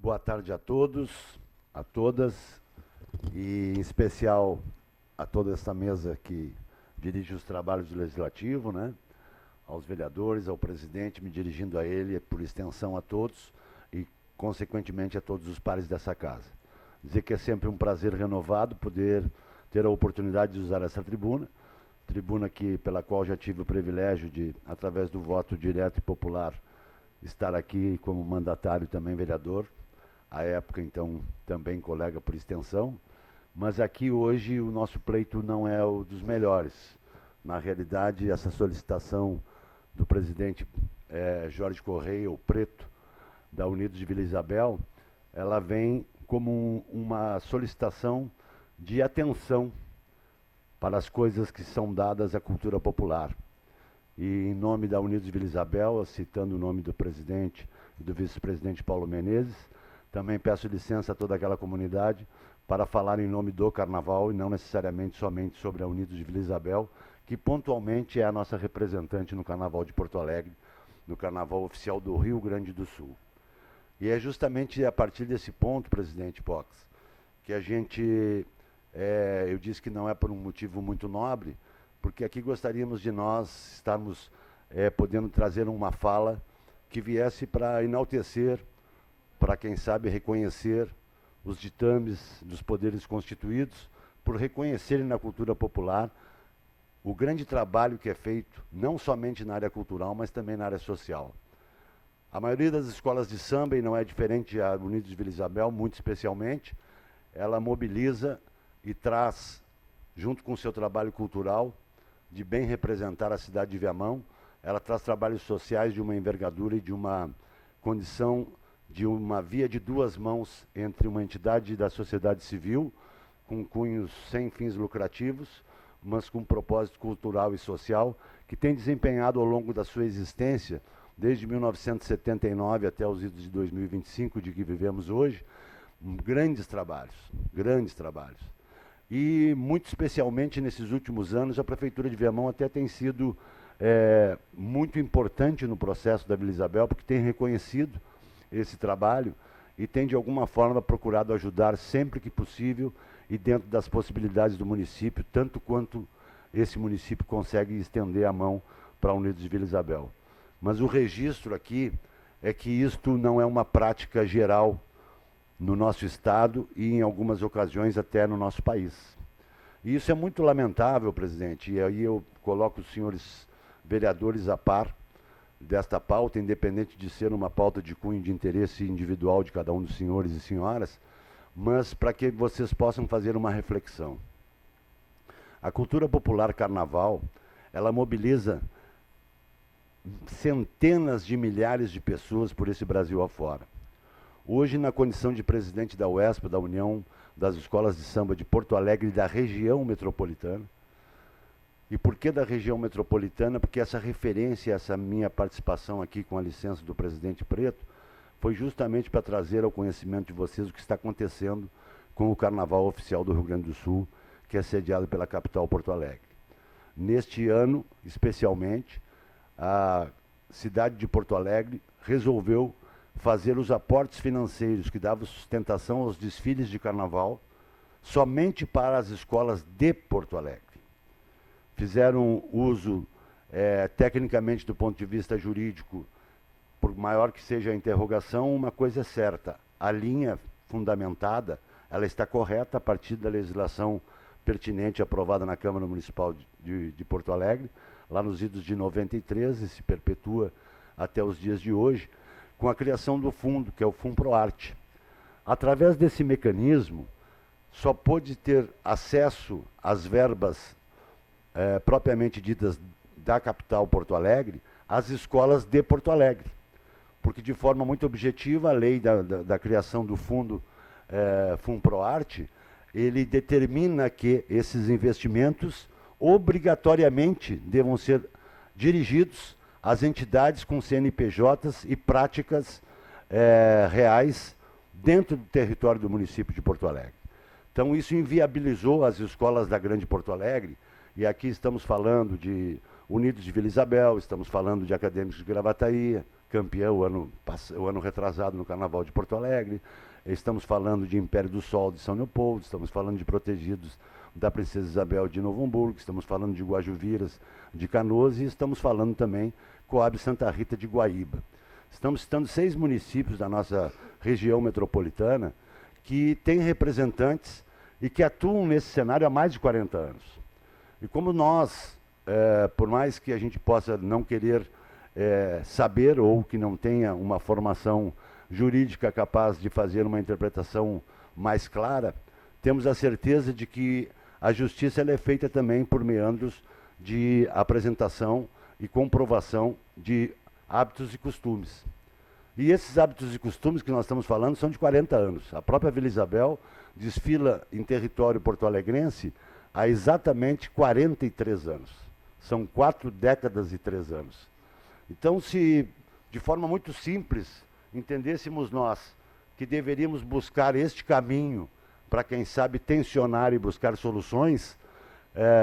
Boa tarde a todos, a todas, e em especial a toda essa mesa que dirige os trabalhos do Legislativo, né? Aos vereadores, ao presidente, me dirigindo a ele, por extensão a todos e, consequentemente, a todos os pares dessa casa. Dizer que é sempre um prazer renovado poder ter a oportunidade de usar essa tribuna pela qual já tive o privilégio de, através do voto direto e popular, estar aqui como mandatário também vereador, à época, então, também colega por extensão, mas aqui hoje o nosso pleito não é o dos melhores. Na realidade, essa solicitação do presidente Jorge Correia, o Preto, da Unidos de Vila Isabel, ela vem como uma solicitação de atenção para as coisas que são dadas à cultura popular. E em nome da Unidos de Vila Isabel, citando o nome do presidente e do vice-presidente Paulo Menezes, também peço licença a toda aquela comunidade para falar em nome do Carnaval e não necessariamente somente sobre a Unidos de Vila Isabel, que pontualmente é a nossa representante no Carnaval de Porto Alegre, no Carnaval oficial do Rio Grande do Sul. E é justamente a partir desse ponto, presidente Pox, que a gente, eu disse que não é por um motivo muito nobre, porque aqui gostaríamos de nós estarmos podendo trazer uma fala que viesse para enaltecer, para, quem sabe, reconhecer os ditames dos poderes constituídos, por reconhecerem na cultura popular o grande trabalho que é feito, não somente na área cultural, mas também na área social. A maioria das escolas de samba, e não é diferente a Unidos de Vila Isabel, muito especialmente, ela mobiliza e traz, junto com o seu trabalho cultural, de bem representar a cidade de Viamão, ela traz trabalhos sociais de uma envergadura e de uma condição de uma via de duas mãos entre uma entidade da sociedade civil, com cunhos sem fins lucrativos, mas com propósito cultural e social, que tem desempenhado ao longo da sua existência, desde 1979 até os idos de 2025, de que vivemos hoje, grandes trabalhos, grandes trabalhos. E, muito especialmente nesses últimos anos, a Prefeitura de Viamão até tem sido muito importante no processo da Vila Isabel, porque tem reconhecido esse trabalho e tem, de alguma forma, procurado ajudar sempre que possível e dentro das possibilidades do município, tanto quanto esse município consegue estender a mão para a Unidos de Vila Isabel. Mas o registro aqui é que isto não é uma prática geral no nosso estado e, em algumas ocasiões, até no nosso país. E isso é muito lamentável, presidente, e aí eu coloco os senhores vereadores a par desta pauta, independente de ser uma pauta de cunho de interesse individual de cada um dos senhores e senhoras, mas para que vocês possam fazer uma reflexão. A cultura popular carnaval, ela mobiliza centenas de milhares de pessoas por esse Brasil afora. Hoje, na condição de presidente da UESP, da União das Escolas de Samba de Porto Alegre e da região metropolitana. E por que da região metropolitana? Porque essa referência, essa minha participação aqui com a licença do presidente Preto, foi justamente para trazer ao conhecimento de vocês o que está acontecendo com o Carnaval Oficial do Rio Grande do Sul, que é sediado pela capital Porto Alegre. Neste ano, especialmente, a cidade de Porto Alegre resolveu fazer os aportes financeiros que davam sustentação aos desfiles de carnaval somente para as escolas de Porto Alegre. Fizeram uso, tecnicamente, do ponto de vista jurídico, por maior que seja a interrogação, uma coisa é certa: a linha fundamentada, ela está correta a partir da legislação pertinente aprovada na Câmara Municipal de Porto Alegre, lá nos idos de 93, e se perpetua até os dias de hoje, com a criação do fundo, que é o FUNPROARTE. Através desse mecanismo, só pôde ter acesso às verbas propriamente ditas da capital Porto Alegre, as escolas de Porto Alegre. Porque, de forma muito objetiva, a lei da criação do fundo FUNPROARTE, ele determina que esses investimentos obrigatoriamente devam ser dirigidos às entidades com CNPJs e práticas reais dentro do território do município de Porto Alegre. Então, isso inviabilizou as escolas da Grande Porto Alegre, e aqui estamos falando de Unidos de Vila Isabel, estamos falando de Acadêmicos de Gravataí, campeã o ano retrasado no Carnaval de Porto Alegre. Estamos falando de Império do Sol de São Leopoldo, estamos falando de Protegidos da Princesa Isabel de Novo Hamburgo, estamos falando de Guajuviras de Canoas e estamos falando também Coab Santa Rita de Guaíba. Estamos citando 6 municípios da nossa região metropolitana que têm representantes e que atuam nesse cenário há mais de 40 anos. E como nós, por mais que a gente possa não querer saber ou que não tenha uma formação jurídica capaz de fazer uma interpretação mais clara, temos a certeza de que a justiça ela é feita também por meandros de apresentação e comprovação de hábitos e costumes. E esses hábitos e costumes que nós estamos falando são de 40 anos. A própria Vila Isabel desfila em território porto-alegrense há exatamente 43 anos. São 4 décadas e 3 anos. Então, se de forma muito simples entendêssemos nós que deveríamos buscar este caminho para, quem sabe, tensionar e buscar soluções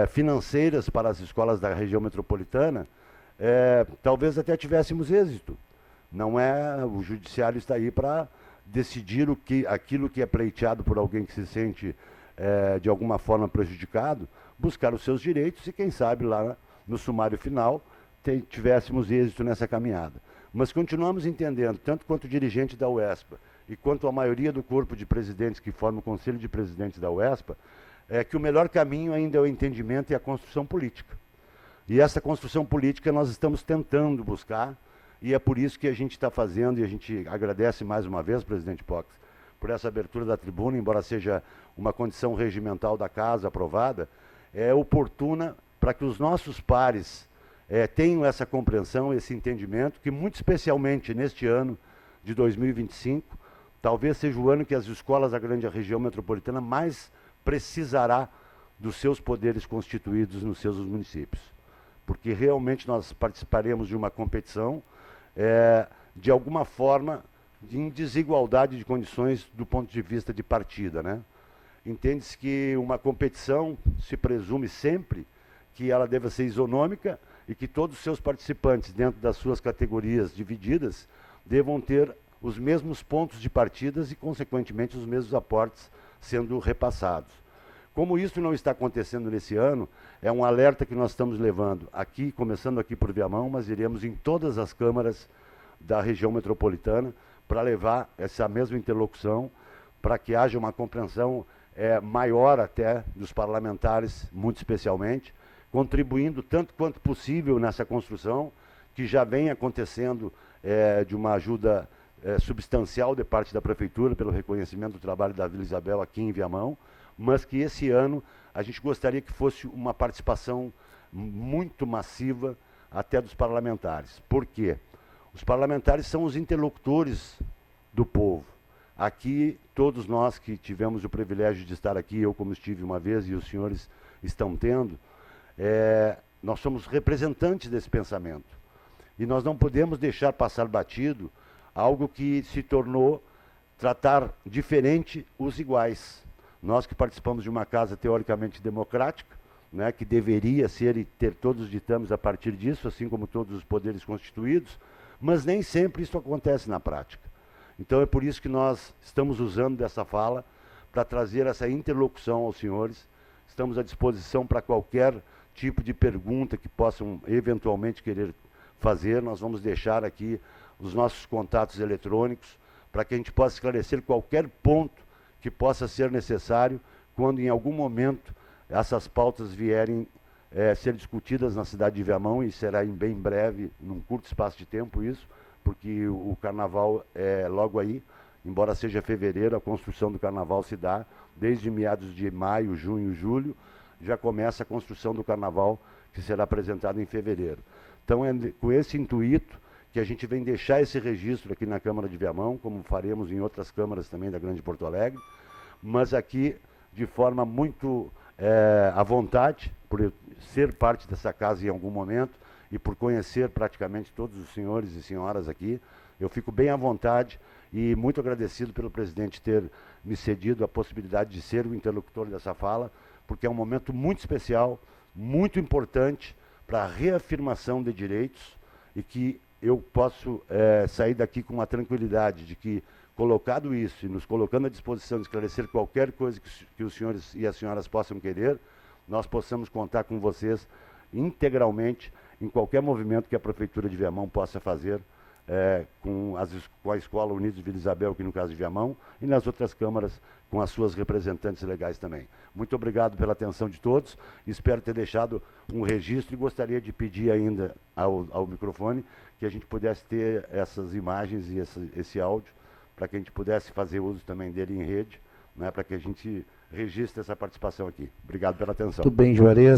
financeiras para as escolas da região metropolitana, talvez até tivéssemos êxito. Não é, o judiciário está aí para decidir aquilo que é pleiteado por alguém que se sente de alguma forma prejudicado, buscar os seus direitos e, quem sabe, lá no sumário final, tivéssemos êxito nessa caminhada. Mas continuamos entendendo, tanto quanto dirigente da UESPA e quanto a maioria do corpo de presidentes que forma o Conselho de Presidentes da UESPA, que o melhor caminho ainda é o entendimento e a construção política. E essa construção política nós estamos tentando buscar, e é por isso que a gente está fazendo, e a gente agradece mais uma vez, presidente Pox, por essa abertura da tribuna, embora seja uma condição regimental da casa aprovada, é oportuna para que os nossos pares tenham essa compreensão, esse entendimento, que muito especialmente neste ano de 2025, talvez seja o ano que as escolas da grande região metropolitana mais precisará dos seus poderes constituídos nos seus municípios. Porque realmente nós participaremos de uma competição, de alguma forma, em desigualdade de condições do ponto de vista de partida, né? Entende-se que uma competição se presume sempre que ela deva ser isonômica e que todos os seus participantes, dentro das suas categorias divididas, devam ter os mesmos pontos de partidas e, consequentemente, os mesmos aportes sendo repassados. Como isso não está acontecendo nesse ano, é um alerta que nós estamos levando aqui, começando aqui por Viamão, mas iremos em todas as câmaras da região metropolitana para levar essa mesma interlocução, para que haja uma compreensão maior até dos parlamentares, muito especialmente, contribuindo tanto quanto possível nessa construção, que já vem acontecendo de uma ajuda substancial de parte da Prefeitura, pelo reconhecimento do trabalho da Vila Isabel aqui em Viamão, mas que esse ano a gente gostaria que fosse uma participação muito massiva até dos parlamentares. Por quê? Os parlamentares são os interlocutores do povo. Aqui, todos nós que tivemos o privilégio de estar aqui, eu como estive uma vez e os senhores estão tendo, nós somos representantes desse pensamento. E nós não podemos deixar passar batido algo que se tornou tratar diferente os iguais. Nós que participamos de uma casa teoricamente democrática, né, que deveria ser e ter todos os ditames a partir disso, assim como todos os poderes constituídos, mas nem sempre isso acontece na prática. Então é por isso que nós estamos usando dessa fala para trazer essa interlocução aos senhores. Estamos à disposição para qualquer tipo de pergunta que possam eventualmente querer fazer. Nós vamos deixar aqui os nossos contatos eletrônicos para que a gente possa esclarecer qualquer ponto que possa ser necessário quando em algum momento essas pautas vierem ser discutidas na cidade de Viamão, e será bem breve, num curto espaço de tempo isso, porque o carnaval é logo aí, embora seja fevereiro, a construção do carnaval se dá desde meados de maio, junho, julho, já começa a construção do carnaval que será apresentado em fevereiro. Então é com esse intuito que a gente vem deixar esse registro aqui na Câmara de Viamão, como faremos em outras câmaras também da Grande Porto Alegre, mas aqui de forma muito à vontade, por eu ser parte dessa casa em algum momento e por conhecer praticamente todos os senhores e senhoras aqui, eu fico bem à vontade e muito agradecido pelo presidente ter me cedido a possibilidade de ser o interlocutor dessa fala, porque é um momento muito especial, muito importante para a reafirmação de direitos e que eu posso sair daqui com uma tranquilidade de que, colocado isso e nos colocando à disposição de esclarecer qualquer coisa que os senhores e as senhoras possam querer, nós possamos contar com vocês integralmente em qualquer movimento que a Prefeitura de Viamão possa fazer com a Escola Unidos de Vila Isabel, que no caso de Viamão, e nas outras câmaras com as suas representantes legais também. Muito obrigado pela atenção de todos, espero ter deixado um registro e gostaria de pedir ainda ao microfone que a gente pudesse ter essas imagens e esse áudio, para que a gente pudesse fazer uso também dele em rede, né, para que a gente registre essa participação aqui. Obrigado pela atenção. Muito bem, Juarez.